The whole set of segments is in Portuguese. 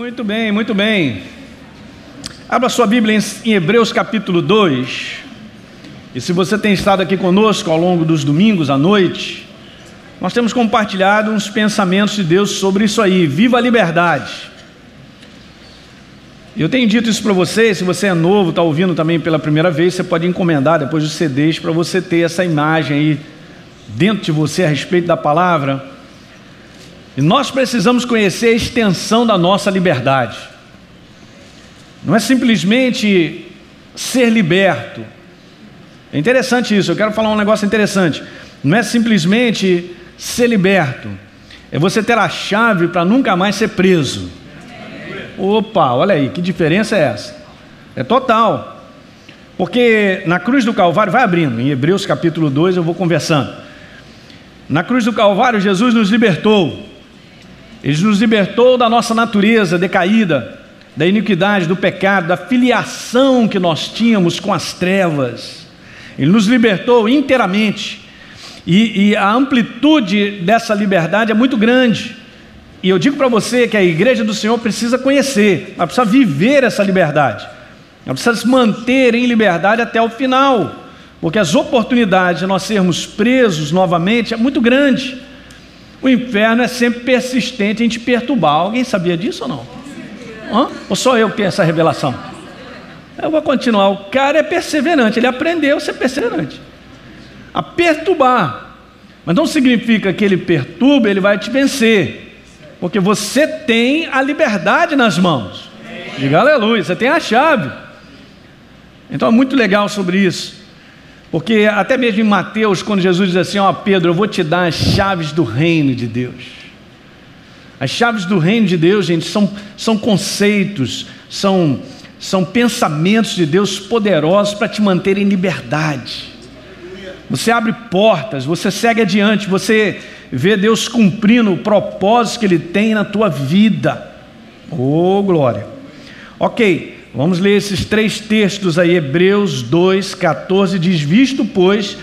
Muito bem, muito bem. Abra sua Bíblia em Hebreus capítulo 2. E se você tem estado aqui conosco ao longo dos domingos à noite, nós temos compartilhado uns pensamentos de Deus sobre isso aí. Viva a liberdade. Eu tenho dito isso para você. Se você é novo, está ouvindo também pela primeira vez, você pode encomendar depois dos CDs para você ter essa imagem aí dentro de você a respeito da palavra. E nós precisamos conhecer a extensão da nossa liberdade. Não é simplesmente ser liberto. É interessante isso, eu quero falar um negócio interessante. Não é simplesmente ser liberto, é você ter a chave para nunca mais ser preso. Opa, olha aí, que diferença é essa? É total. Porque na cruz do Calvário, vai abrindo, em Hebreus capítulo 2 eu vou conversando. Na cruz do Calvário Jesus nos libertou. Ele nos libertou da nossa natureza decaída, da iniquidade, do pecado, da filiação que nós tínhamos com as trevas. Ele nos libertou inteiramente. E a amplitude dessa liberdade é muito grande. E eu digo para você que a igreja do Senhor precisa conhecer, ela precisa viver essa liberdade. Ela precisa se manter em liberdade até o final. Porque as oportunidades de nós sermos presos novamente é muito grande. O inferno é sempre persistente em te perturbar. Alguém sabia disso ou não? Ou só eu que tenho essa revelação? Eu vou continuar. O cara é perseverante, ele aprendeu a ser perseverante, a perturbar. Mas não significa que ele perturba, ele vai te vencer. Porque você tem a liberdade nas mãos. Diga aleluia, você tem a chave. Então é muito legal sobre isso. Porque até mesmo em Mateus, quando Jesus diz assim, ó Pedro, eu vou te dar as chaves do reino de Deus. As chaves do reino de Deus, gente, são conceitos, são pensamentos de Deus poderosos para te manter em liberdade. Você abre portas, você segue adiante, você vê Deus cumprindo o propósito que Ele tem na tua vida. Oh, glória! Ok. Vamos ler esses três textos aí, Hebreus 2, 14, diz, visto, pois,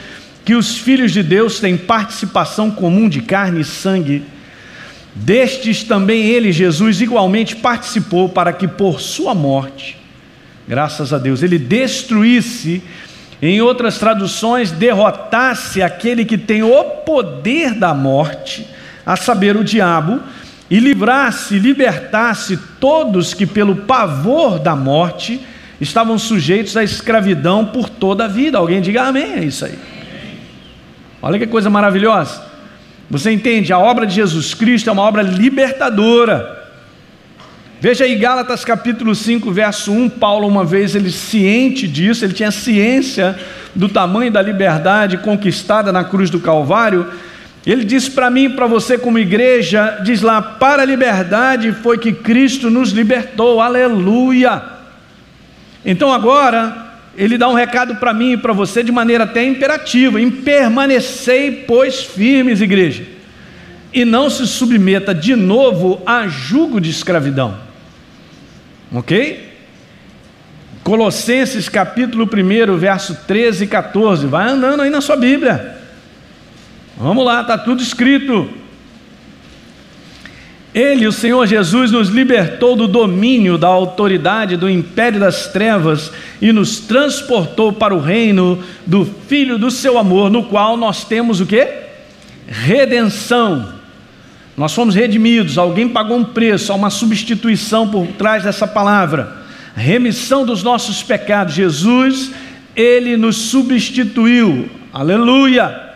que os filhos de Deus têm participação comum de carne e sangue, destes também ele, Jesus, igualmente participou para que por sua morte, graças a Deus, ele destruísse, em outras traduções, derrotasse aquele que tem o poder da morte, a saber, o diabo, e livrasse, libertasse todos que pelo pavor da morte estavam sujeitos à escravidão por toda a vida. Alguém diga amém, é isso aí. Olha que coisa maravilhosa. Você entende? A obra de Jesus Cristo é uma obra libertadora. Veja aí Gálatas capítulo 5, verso 1, Paulo uma vez, ele ciente disso, ele tinha ciência do tamanho da liberdade conquistada na cruz do Calvário. Ele disse para mim e para você como igreja, diz lá, para a liberdade foi que Cristo nos libertou, aleluia. Então agora, ele dá um recado para mim e para você de maneira até imperativa, permanecei pois firmes, igreja, e não se submeta de novo a jugo de escravidão, ok? Colossenses capítulo 1, verso 13 e 14, vai andando aí na sua Bíblia. Vamos lá, está tudo escrito. Ele, o Senhor Jesus, nos libertou do domínio, da autoridade, do império das trevas e nos transportou para o reino do Filho do seu amor, no qual nós temos o quê? Redenção. Nós fomos redimidos, alguém pagou um preço, há uma substituição por trás dessa palavra. Remissão dos nossos pecados. Jesus, Ele nos substituiu. Aleluia!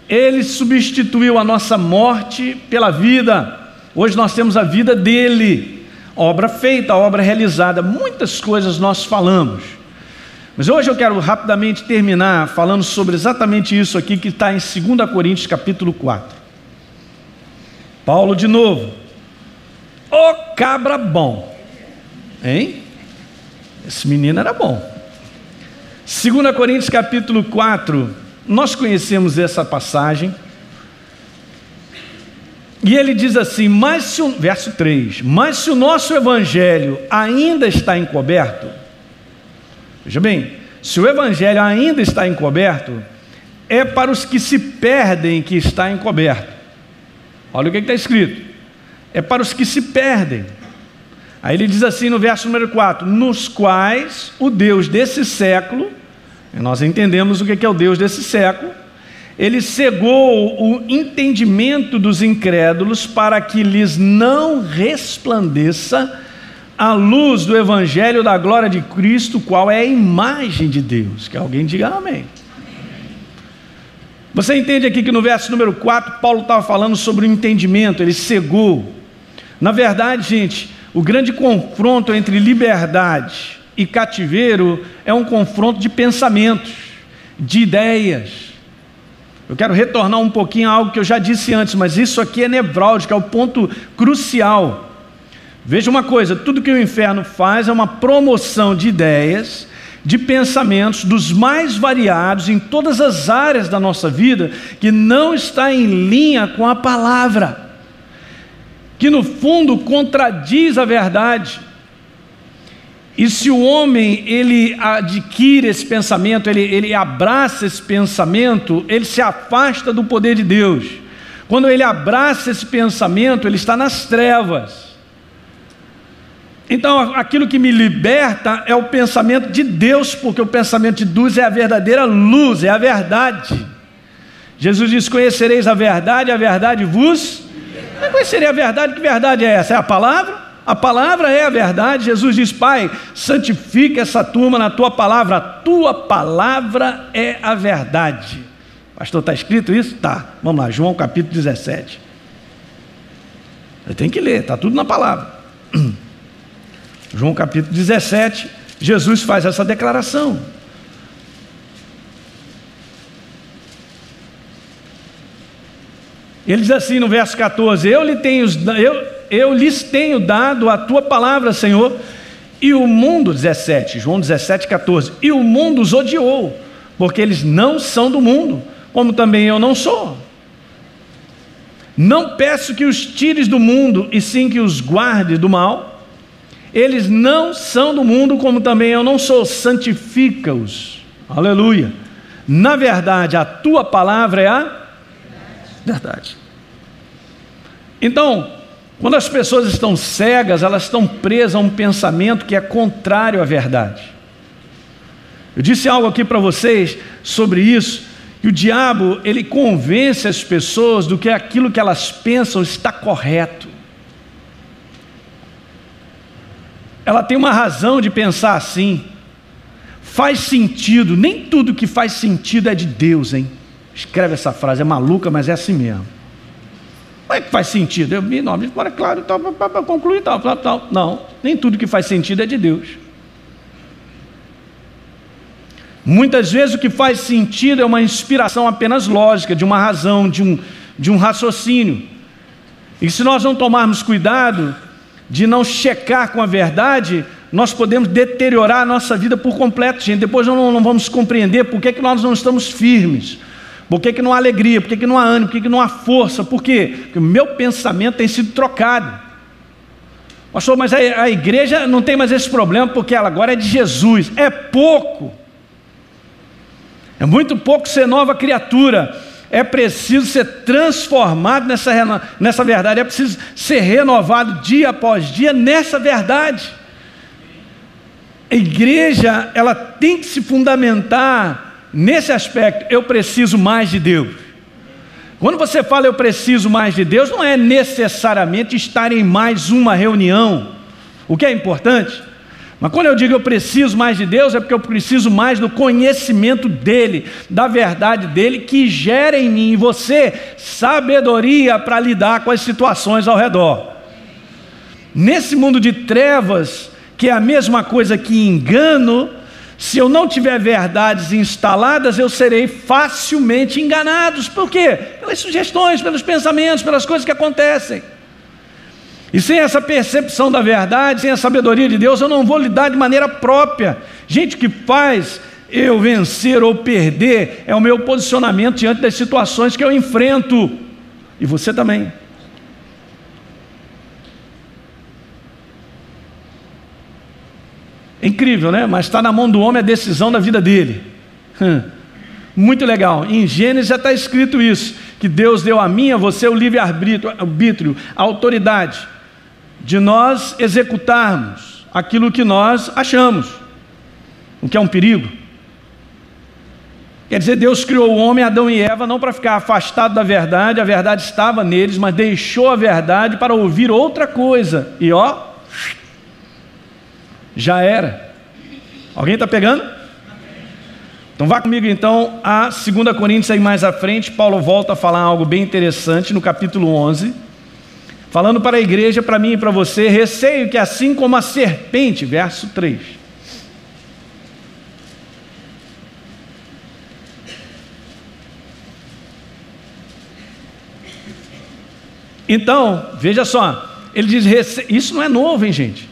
Ele substituiu a nossa morte pela vida. Hoje nós temos a vida dele, obra feita, obra realizada. Muitas coisas nós falamos, mas hoje eu quero rapidamente terminar falando sobre exatamente isso aqui que está em 2 Coríntios capítulo 4. Paulo de novo. Ô cabra bom, hein? Esse menino era bom. 2 Coríntios capítulo 4, nós conhecemos essa passagem, e ele diz assim, verso 3, mas se o nosso evangelho ainda está encoberto, veja bem, se o evangelho ainda está encoberto, é para os que se perdem que está encoberto. Olha o que está escrito, é para os que se perdem. Aí ele diz assim no verso número 4: nos quais o Deus desse século, e nós entendemos o que é o Deus desse século, ele cegou o entendimento dos incrédulos para que lhes não resplandeça a luz do evangelho da glória de Cristo, qual é a imagem de Deus. Que alguém diga amém. Você entende aqui que no verso número 4, Paulo estava falando sobre o entendimento, ele cegou. Na verdade, gente, o grande confronto entre liberdade e cativeiro é um confronto de pensamentos, de ideias. Eu quero retornar um pouquinho a algo que eu já disse antes, mas isso aqui é nevrálgico, é o ponto crucial. Veja uma coisa, tudo que o inferno faz é uma promoção de ideias, de pensamentos dos mais variados em todas as áreas da nossa vida, que não está em linha com a palavra, que no fundo contradiz a verdade. E se o homem ele adquire esse pensamento, ele abraça esse pensamento, ele se afasta do poder de Deus. Quando ele abraça esse pensamento, ele está nas trevas. Então aquilo que me liberta é o pensamento de Deus, porque o pensamento de Deus é a verdadeira luz, é a verdade. Jesus diz: conhecereis a verdade vos... Conhecerei a verdade, que verdade é essa? É a palavra? A palavra é a verdade. Jesus diz: Pai, santifica essa turma na tua palavra, a tua palavra é a verdade. Pastor, está escrito isso? Tá, vamos lá, João capítulo 17. Você tem que ler, está tudo na palavra. João capítulo 17, Jesus faz essa declaração. Ele diz assim no verso 14: eu lhes tenho dado a tua palavra, Senhor, e o mundo, 17, João 17, 14, e o mundo os odiou, porque eles não são do mundo, como também eu não sou. Não peço que os tires do mundo, e sim que os guarde do mal. Eles não são do mundo, como também eu não sou. Santifica-os, aleluia. Na verdade, a tua palavra é a verdade. Então, quando as pessoas estão cegas, elas estão presas a um pensamento que é contrário à verdade. Eu disse algo aqui para vocês sobre isso, que o diabo, ele convence as pessoas do que aquilo que elas pensam está correto. Ela tem uma razão de pensar assim, faz sentido. Nem tudo que faz sentido é de Deus, hein? Escreve essa frase, é maluca, mas é assim mesmo. Como é que faz sentido? É claro, para concluir, tal. Não, nem tudo que faz sentido é de Deus. Muitas vezes o que faz sentido é uma inspiração apenas lógica, de uma razão, de um raciocínio. E se nós não tomarmos cuidado de não checar com a verdade, nós podemos deteriorar a nossa vida por completo, gente. Depois não vamos compreender por que nós não estamos firmes, por que não há alegria, por que não há ânimo, por que não há força. Por quê? Porque o meu pensamento tem sido trocado. Pastor, mas a igreja não tem mais esse problema, porque ela agora é de Jesus. É pouco, é muito pouco ser nova criatura. É preciso ser transformado nessa verdade, é preciso ser renovado dia após dia nessa verdade. A igreja, ela tem que se fundamentar nesse aspecto. Eu preciso mais de Deus. Quando você fala eu preciso mais de Deus, não é necessariamente estar em mais uma reunião, o que é importante. Mas quando eu digo eu preciso mais de Deus, é porque eu preciso mais do conhecimento dEle, da verdade dEle, que gera em mim e você sabedoria para lidar com as situações ao redor. Nesse mundo de trevas, que é a mesma coisa que engano, se eu não tiver verdades instaladas, eu serei facilmente enganado. Por quê? Pelas sugestões, pelos pensamentos, pelas coisas que acontecem. E sem essa percepção da verdade, sem a sabedoria de Deus, eu não vou lidar de maneira própria. Gente, o que faz eu vencer ou perder é o meu posicionamento diante das situações que eu enfrento. E você também. É incrível, né? Mas está na mão do homem a decisão da vida dele. Muito legal. Em Gênesis já está escrito isso, que Deus deu a mim e a você o livre-arbítrio, a autoridade de nós executarmos aquilo que nós achamos, o que é um perigo. Quer dizer, Deus criou o homem, Adão e Eva, não para ficar afastado da verdade, a verdade estava neles, mas deixou a verdade para ouvir outra coisa. E já era. Alguém está pegando? Então vá comigo então a 2 Coríntios, aí mais à frente, Paulo volta a falar algo bem interessante no capítulo 11, falando para a igreja, para mim e para você: receio que assim como a serpente, verso 3. Então, veja só, ele diz, isso não é novo, hein, gente?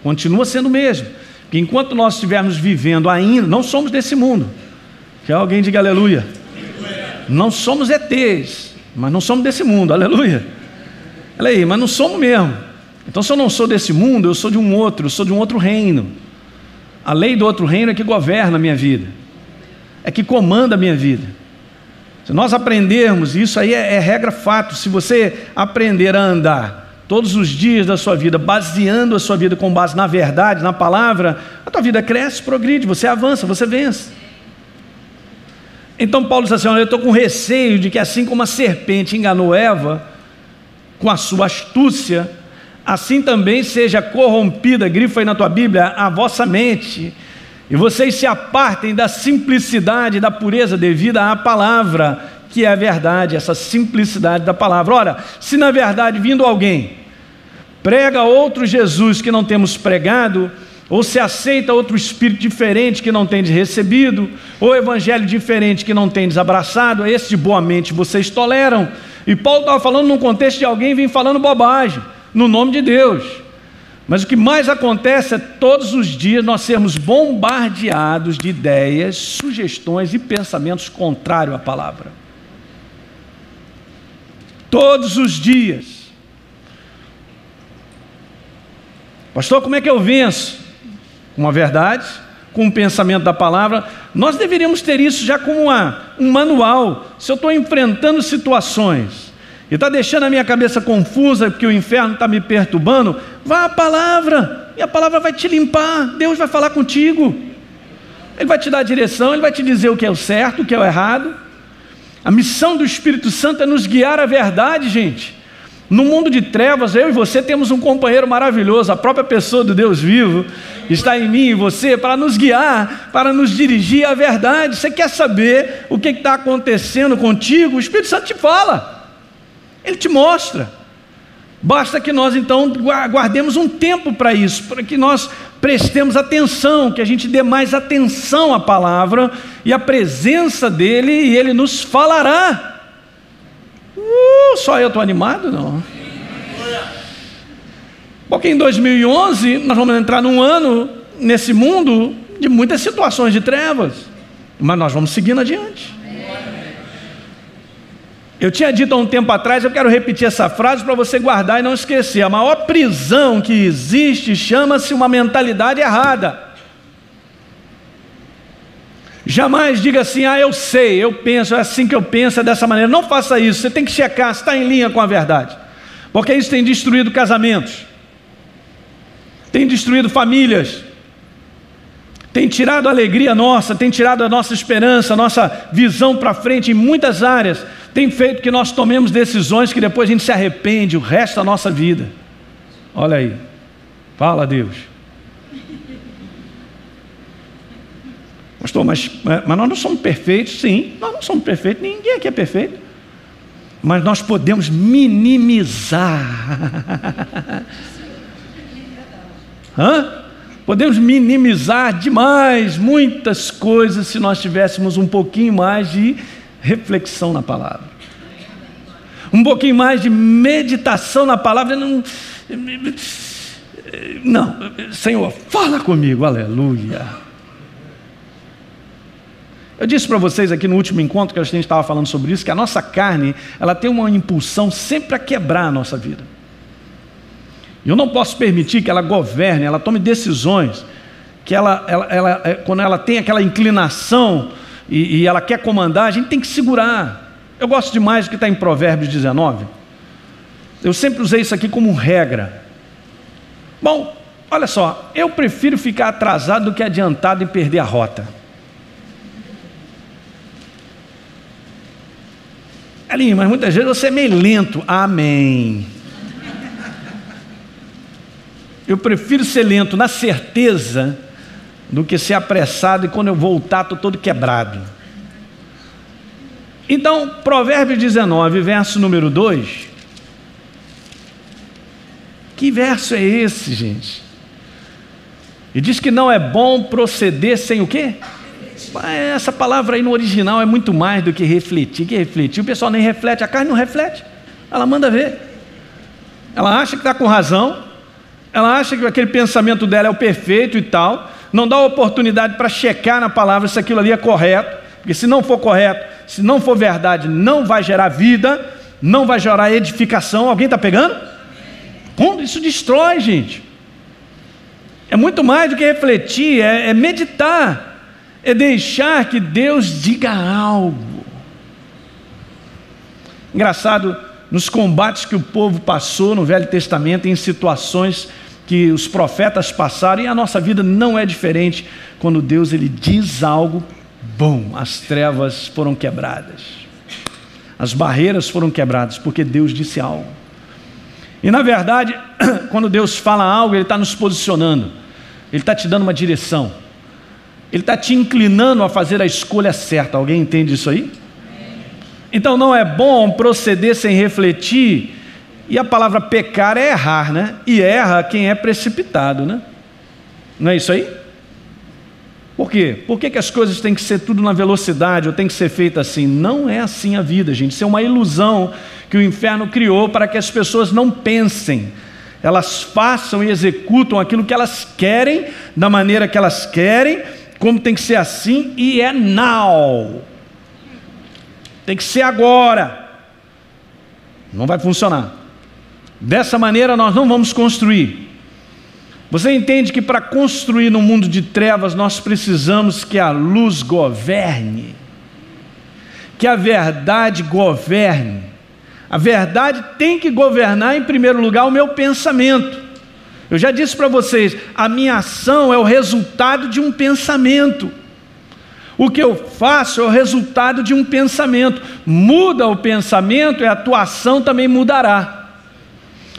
Continua sendo o mesmo. Porque enquanto nós estivermos vivendo ainda, não somos desse mundo. Que alguém diga aleluia. Não somos ETs, mas não somos desse mundo, aleluia. Olha aí, mas não somos mesmo. Então, se eu não sou desse mundo, eu sou de um outro, eu sou de um outro reino. A lei do outro reino é que governa a minha vida, é que comanda a minha vida. Se nós aprendermos, isso aí é regra fato, se você aprender a andar todos os dias da sua vida, baseando a sua vida com base na verdade, na palavra, a tua vida cresce, progride, você avança, você vence. Então Paulo diz assim: olha, eu estou com receio de que assim como a serpente enganou Eva com a sua astúcia, assim também seja corrompida, grifa aí na tua Bíblia, a vossa mente, e vocês se apartem da simplicidade, da pureza devida à palavra, que é a verdade, essa simplicidade da palavra. Ora, se na verdade vindo alguém prega outro Jesus que não temos pregado, ou se aceita outro espírito diferente que não tendes recebido, ou evangelho diferente que não tendes abraçado, esse de boa mente vocês toleram. E Paulo estava falando num contexto de alguém vir falando bobagem, no nome de Deus. Mas o que mais acontece é todos os dias nós sermos bombardeados de ideias, sugestões e pensamentos contrários à palavra. Todos os dias. Pastor, como é que eu venço? Com a verdade, com o pensamento da palavra. Nós deveríamos ter isso já como um manual. Se eu estou enfrentando situações e está deixando a minha cabeça confusa, porque o inferno está me perturbando, vá à palavra, e a palavra vai te limpar. Deus vai falar contigo, Ele vai te dar a direção, Ele vai te dizer o que é o certo, o que é o errado. A missão do Espírito Santo é nos guiar à verdade, gente. No mundo de trevas, eu e você temos um companheiro maravilhoso, a própria pessoa do Deus vivo, está em mim e você, para nos guiar, para nos dirigir à verdade. Você quer saber o que está acontecendo contigo? O Espírito Santo te fala. Ele te mostra. Basta que nós então guardemos um tempo para isso, para que nós prestemos atenção, que a gente dê mais atenção à palavra e à presença dEle, e Ele nos falará. Só eu estou animado? Não. Porque em 2011 nós vamos entrar num ano nesse mundo de muitas situações de trevas, mas nós vamos seguindo adiante. Eu tinha dito há um tempo atrás, eu quero repetir essa frase para você guardar e não esquecer: a maior prisão que existe chama-se uma mentalidade errada. Jamais diga assim: eu sei, eu penso, é assim que eu penso, é dessa maneira. Não faça isso, você tem que checar se está em linha com a verdade, porque isso tem destruído casamentos, tem destruído famílias, tem tirado a alegria nossa, tem tirado a nossa esperança, a nossa visão para frente em muitas áreas, tem feito que nós tomemos decisões que depois a gente se arrepende o resto da nossa vida. Olha aí, fala a Deus. Pastor, mas nós não somos perfeitos. Sim, nós não somos perfeitos, ninguém aqui é perfeito, mas nós podemos minimizar. Podemos minimizar demais muitas coisas se nós tivéssemos um pouquinho mais de reflexão na palavra, um pouquinho mais de meditação na palavra. Não, Senhor, fala comigo, aleluia. Eu disse para vocês aqui no último encontro que a gente estava falando sobre isso, que a nossa carne, ela tem uma impulsão sempre a quebrar a nossa vida. E eu não posso permitir que ela governe, ela tome decisões, que quando ela tem aquela inclinação e ela quer comandar, a gente tem que segurar. Eu gosto demais do que está em Provérbios 19. Eu sempre usei isso aqui como regra. Bom, olha só, eu prefiro ficar atrasado do que adiantado e perder a rota. Elinho, mas muitas vezes você é meio lento. Amém. Eu prefiro ser lento na certeza do que ser apressado e quando eu voltar estou todo quebrado. Então, Provérbios 19, verso número 2. Que verso é esse, gente? E diz que não é bom proceder sem o quê? Essa palavra aí no original é muito mais do que refletir. Que refletir? O pessoal nem reflete, a carne não reflete. Ela manda ver. Ela acha que está com razão. Ela acha que aquele pensamento dela é o perfeito e tal. Não dá oportunidade para checar na palavra se aquilo ali é correto. Porque se não for correto, se não for verdade, não vai gerar vida, não vai gerar edificação. Alguém está pegando? Isso destrói, gente. É muito mais do que refletir, é meditar. É deixar que Deus diga algo. Engraçado, nos combates que o povo passou no Velho Testamento, em situações que os profetas passaram, e a nossa vida não é diferente. Quando Deus ele diz algo, bom, as trevas foram quebradas, as barreiras foram quebradas, porque Deus disse algo. E na verdade, quando Deus fala algo, Ele está nos posicionando, Ele está te dando uma direção, Ele está te inclinando a fazer a escolha certa. Alguém entende isso aí? Então não é bom proceder sem refletir. E a palavra pecar é errar, né? E erra quem é precipitado, né? Não é isso aí? Por quê? Por que as coisas têm que ser tudo na velocidade ou tem que ser feita assim? Não é assim a vida, gente. Isso é uma ilusão que o inferno criou para que as pessoas não pensem. Elas façam e executam aquilo que elas querem, da maneira que elas querem, como tem que ser assim, e é now. Tem que ser agora. Não vai funcionar. Dessa maneira nós não vamos construir. Você entende que para construir no mundo de trevas nós precisamos que a luz governe, que a verdade governe. A verdade tem que governar em primeiro lugar o meu pensamento. Eu já disse para vocês, a minha ação é o resultado de um pensamento. O que eu faço é o resultado de um pensamento. Muda o pensamento e a tua ação também mudará.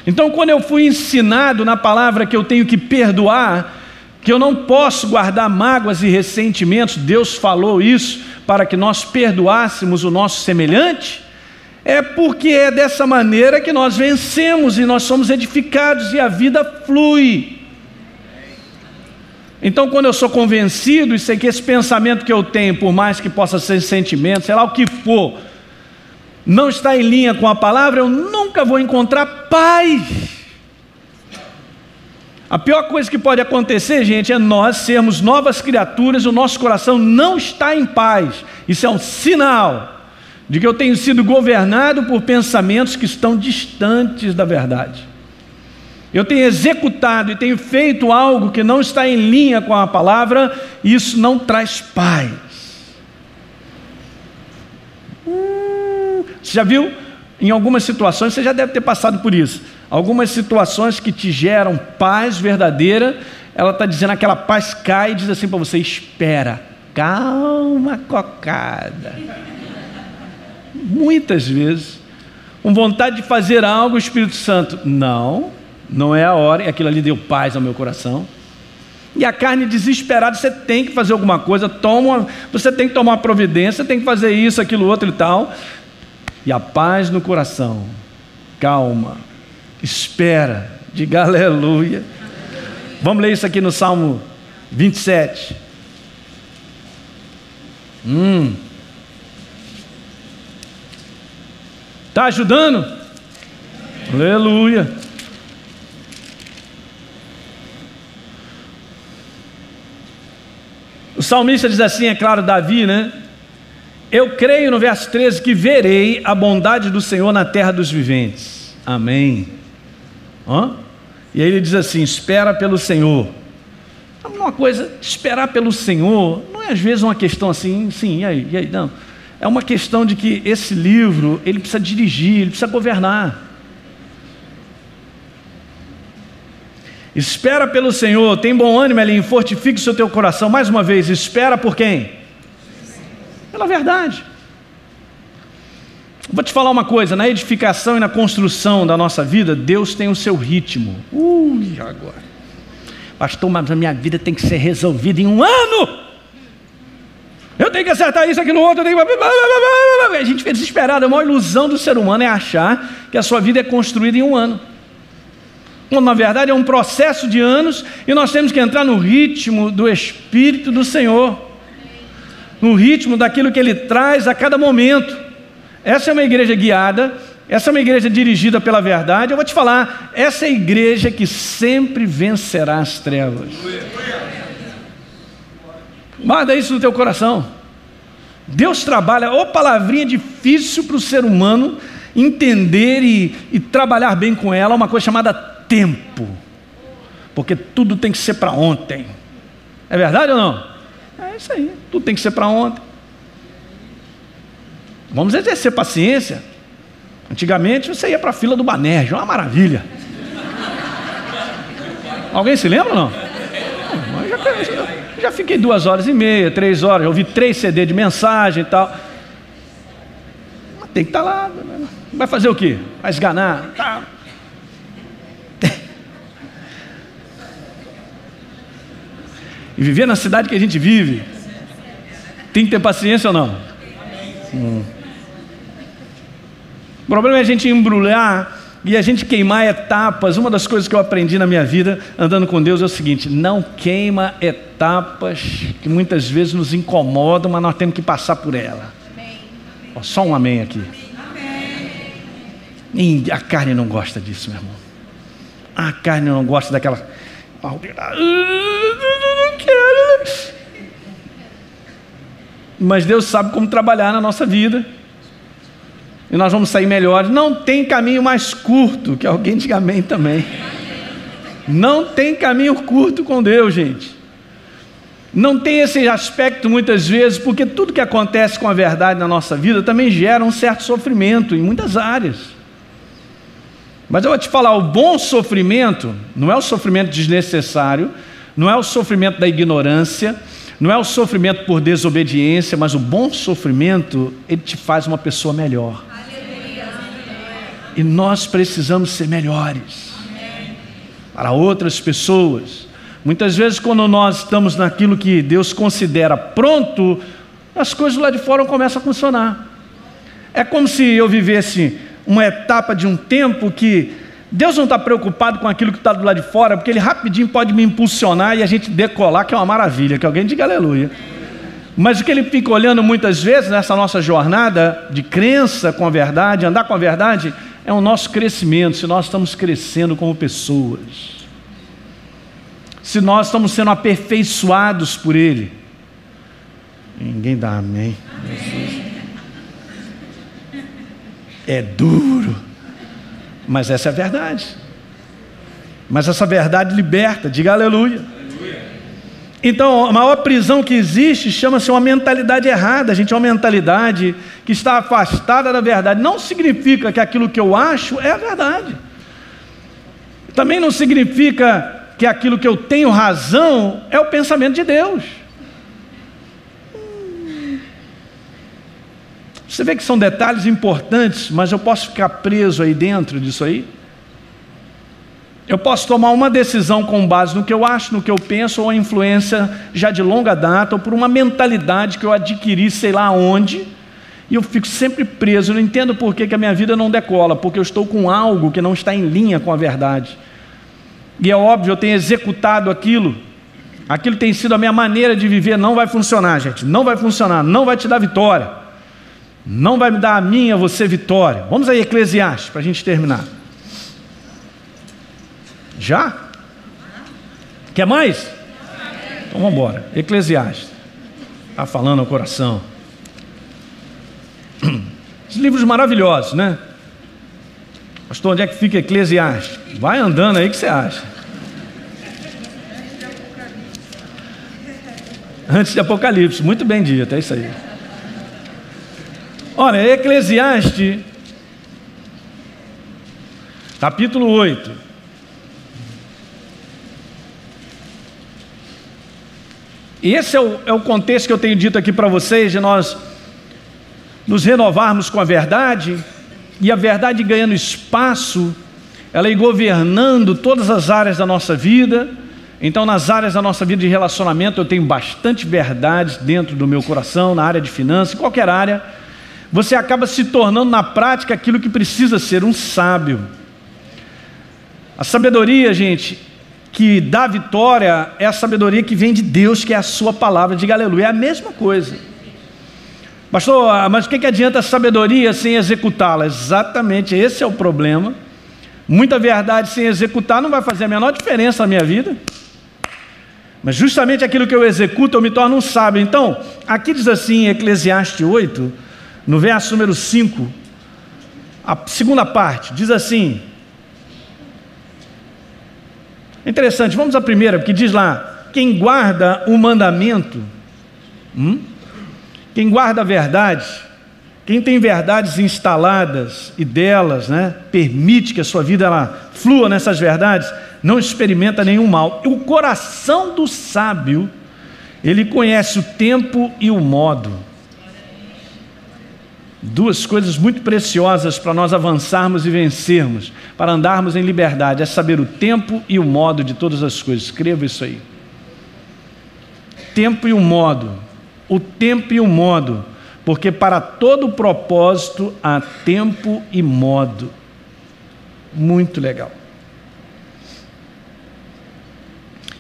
Então, quando eu fui ensinado na palavra que eu tenho que perdoar, que eu não posso guardar mágoas e ressentimentos, Deus falou isso para que nós perdoássemos o nosso semelhante, é porque é dessa maneira que nós vencemos e nós somos edificados e a vida flui. Então, quando eu sou convencido e sei que esse pensamento que eu tenho, por mais que possa ser sentimento, sei lá o que for, não está em linha com a palavra, eu nunca vou encontrar paz. A pior coisa que pode acontecer, gente, é nós sermos novas criaturas e o nosso coração não está em paz. Isso é um sinal de que eu tenho sido governado por pensamentos que estão distantes da verdade. Eu tenho executado e tenho feito algo que não está em linha com a palavra, e isso não traz paz. Você já viu? Em algumas situações, você já deve ter passado por isso. Algumas situações que te geram paz verdadeira, ela está dizendo, aquela paz cai e diz assim para você, espera, calma, cocada. Muitas vezes, com vontade de fazer algo, o Espírito Santo, não é a hora, e aquilo ali deu paz ao meu coração. E a carne desesperada, você tem que fazer alguma coisa, você tem que tomar uma providência, tem que fazer isso, aquilo, outro e tal. E a paz no coração, calma, espera, diga aleluia. Vamos ler isso aqui no Salmo 27. Está ajudando? Aleluia. O salmista diz assim, é claro, Davi, né? Eu creio, no verso 13, que verei a bondade do Senhor na terra dos viventes. Amém. E aí ele diz assim, espera pelo Senhor. Uma coisa, esperar pelo Senhor, não é às vezes uma questão assim, sim, e aí, não. É uma questão de que esse livro, ele precisa dirigir, ele precisa governar. Espera pelo Senhor, tem bom ânimo, Elinho, fortifique o seu teu coração. Mais uma vez, espera por quem? Pela verdade. Vou te falar uma coisa, na edificação e na construção da nossa vida, Deus tem o seu ritmo. Agora. Pastor, mas a minha vida tem que ser resolvida em 1 ano. Eu tenho que acertar isso aqui no outro. A gente fica desesperado. A maior ilusão do ser humano é achar que a sua vida é construída em 1 ano. Quando na verdade é um processo de anos e nós temos que entrar no ritmo do Espírito do Senhor. No ritmo daquilo que Ele traz a cada momento. Essa é uma igreja guiada, essa é uma igreja dirigida pela verdade. Eu vou te falar, essa é a igreja que sempre vencerá as trevas. Guarda isso no teu coração. Deus trabalha, palavrinha difícil para o ser humano entender e trabalhar bem com ela, uma coisa chamada tempo. Porque tudo tem que ser para ontem. É verdade ou não? É isso aí, tudo tem que ser para ontem. Vamos exercer paciência. Antigamente você ia para a fila do Banerj, uma maravilha. Alguém se lembra ou não? Já fiquei 2h30, 3 horas, ouvi 3 CD de mensagem e tal. Mas tem que estar lá. Vai fazer o quê? Vai esganar? Tá. E viver na cidade que a gente vive, tem que ter paciência ou não? O problema é a gente embrulhar e a gente queimar etapas. Uma das coisas que eu aprendi na minha vida, andando com Deus, é o seguinte: não queima etapas que muitas vezes nos incomodam, mas nós temos que passar por ela. Só um amém aqui. E a carne não gosta disso, meu irmão. A carne não gosta daquela... Não quero. Mas Deus sabe como trabalhar na nossa vida. E nós vamos sair melhores. Não tem caminho mais curto, que alguém diga amém também. Não tem caminho curto com Deus, gente. Não tem esse aspecto muitas vezes, porque tudo que acontece com a verdade na nossa vida também gera um certo sofrimento em muitas áreas. Mas eu vou te falar, o bom sofrimento não é o sofrimento desnecessário, não é o sofrimento da ignorância, não é o sofrimento por desobediência, mas o bom sofrimento, ele te faz uma pessoa melhor. E nós precisamos ser melhores para outras pessoas. Muitas vezes, quando nós estamos naquilo que Deus considera pronto, as coisas lá de fora começam a funcionar. É como se eu vivesse uma etapa de um tempo que Deus não está preocupado com aquilo que está do lado de fora, porque Ele rapidinho pode me impulsionar e a gente decolar, que é uma maravilha, que alguém diga aleluia. Mas o que Ele fica olhando muitas vezes nessa nossa jornada de crença com a verdade, andar com a verdade, é o nosso crescimento, se nós estamos crescendo como pessoas, se nós estamos sendo aperfeiçoados por Ele. Ninguém dá amém. É duro, mas essa é a verdade. Mas essa verdade liberta, diga aleluia. Então, a maior prisão que existe chama-se uma mentalidade errada. Gente, é uma mentalidade que está afastada da verdade. Não significa que aquilo que eu acho é a verdade. Também não significa que aquilo que eu tenho razão é o pensamento de Deus. Você vê que são detalhes importantes, mas eu posso ficar preso aí dentro disso aí? Eu posso tomar uma decisão com base no que eu acho, no que eu penso, ou uma influência já de longa data, ou por uma mentalidade que eu adquiri sei lá onde, e eu fico sempre preso. Eu não entendo por que a minha vida não decola, porque eu estou com algo que não está em linha com a verdade. E é óbvio, eu tenho executado aquilo tem sido a minha maneira de viver. Não vai funcionar, gente, não vai funcionar, não vai te dar vitória, não vai me dar a mim, a você vitória. Vamos aí, Eclesiastes, para a gente terminar. Já? Quer mais? Então vamos embora. Eclesiastes. Está falando ao coração. Esses livros maravilhosos, né? Pastor, onde é que fica Eclesiastes? Vai andando aí, que você acha? Antes de Apocalipse. Muito bem dito, é isso aí. Olha, Eclesiastes, capítulo 8. E esse é o contexto que eu tenho dito aqui para vocês, de nós nos renovarmos com a verdade, e a verdade ganhando espaço, ela ir governando todas as áreas da nossa vida. Então, nas áreas da nossa vida de relacionamento, eu tenho bastante verdade dentro do meu coração, na área de finanças, em qualquer área. Você acaba se tornando na prática aquilo que precisa ser, um sábio. A sabedoria, gente, que dá vitória, é a sabedoria que vem de Deus, que é a sua palavra. Diga aleluia, é a mesma coisa. Pastor, mas o que adianta a sabedoria sem executá-la? Exatamente, esse é o problema. Muita verdade sem executar não vai fazer a menor diferença na minha vida. Mas justamente aquilo que eu executo, eu me torno um sábio. Então, aqui diz assim, em Eclesiastes 8, no verso número 5, a segunda parte, diz assim. É interessante, vamos à primeira, porque diz lá, quem guarda o mandamento, quem guarda a verdade, quem tem verdades instaladas e delas, permite que a sua vida ela flua nessas verdades, não experimenta nenhum mal. O coração do sábio, ele conhece o tempo e o modo. Duas coisas muito preciosas para nós avançarmos e vencermos, para andarmos em liberdade, é saber o tempo e o modo de todas as coisas. Escreva isso aí. Tempo e o modo. O tempo e o modo. Porque para todo propósito há tempo e modo. Muito legal.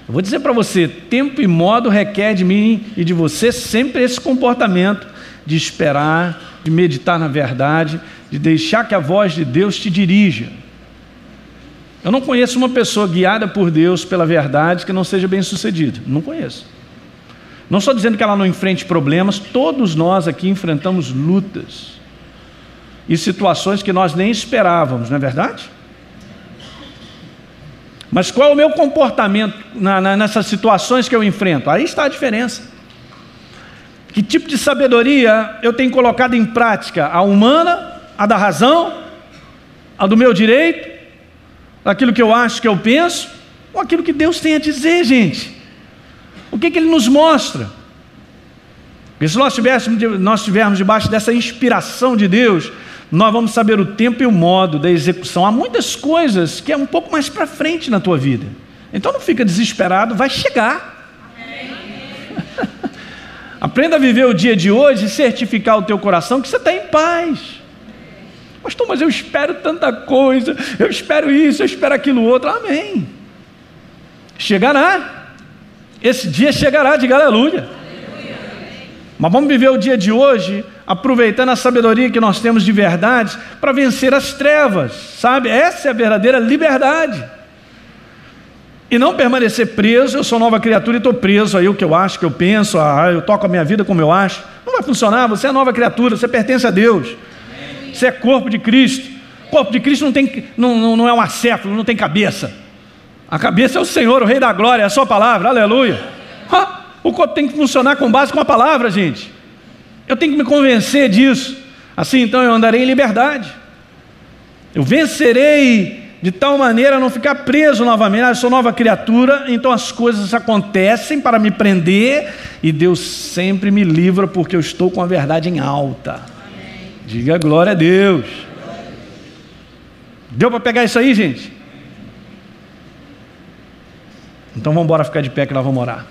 Eu vou dizer para você, tempo e modo requer de mim e de você sempre esse comportamento de esperar, de meditar na verdade, de deixar que a voz de Deus te dirija. Eu não conheço uma pessoa guiada por Deus pela verdade que não seja bem sucedida. Não conheço. Não estou dizendo que ela não enfrente problemas, todos nós aqui enfrentamos lutas e situações que nós nem esperávamos, não é verdade? Mas qual é o meu comportamento nessas situações que eu enfrento? Aí está a diferença. Que tipo de sabedoria eu tenho colocado em prática? A humana, a da razão, a do meu direito, aquilo que eu acho, que eu penso, ou aquilo que Deus tem a dizer, gente? O que Ele nos mostra? Porque se nós estivermos debaixo dessa inspiração de Deus, nós vamos saber o tempo e o modo da execução. Há muitas coisas que é um pouco mais para frente na tua vida. Então não fica desesperado, vai chegar. Aprenda a viver o dia de hoje e certificar o teu coração que você está em paz. Pastor, mas eu espero tanta coisa, eu espero isso, eu espero aquilo outro. Amém. Chegará. Esse dia chegará, diga aleluia. Mas vamos viver o dia de hoje aproveitando a sabedoria que nós temos de verdade para vencer as trevas, sabe? Essa é a verdadeira liberdade. E não permanecer preso, eu sou nova criatura e estou preso aí o que eu acho, que eu penso, eu toco a minha vida como eu acho. Não vai funcionar, você é nova criatura, você pertence a Deus. Você é corpo de Cristo. Corpo de Cristo não é um acéfalo, não tem cabeça. A cabeça é o Senhor, o Rei da Glória, é a sua palavra, aleluia. O corpo tem que funcionar com base com a palavra, gente. Eu tenho que me convencer disso. Assim, então, eu andarei em liberdade. Eu vencerei de tal maneira a não ficar preso novamente. Eu sou nova criatura, então as coisas acontecem para me prender e Deus sempre me livra porque eu estou com a verdade em alta. Amém. Diga glória a Deus. Deu para pegar isso aí, gente? Então vamos embora ficar de pé que nós vamos orar.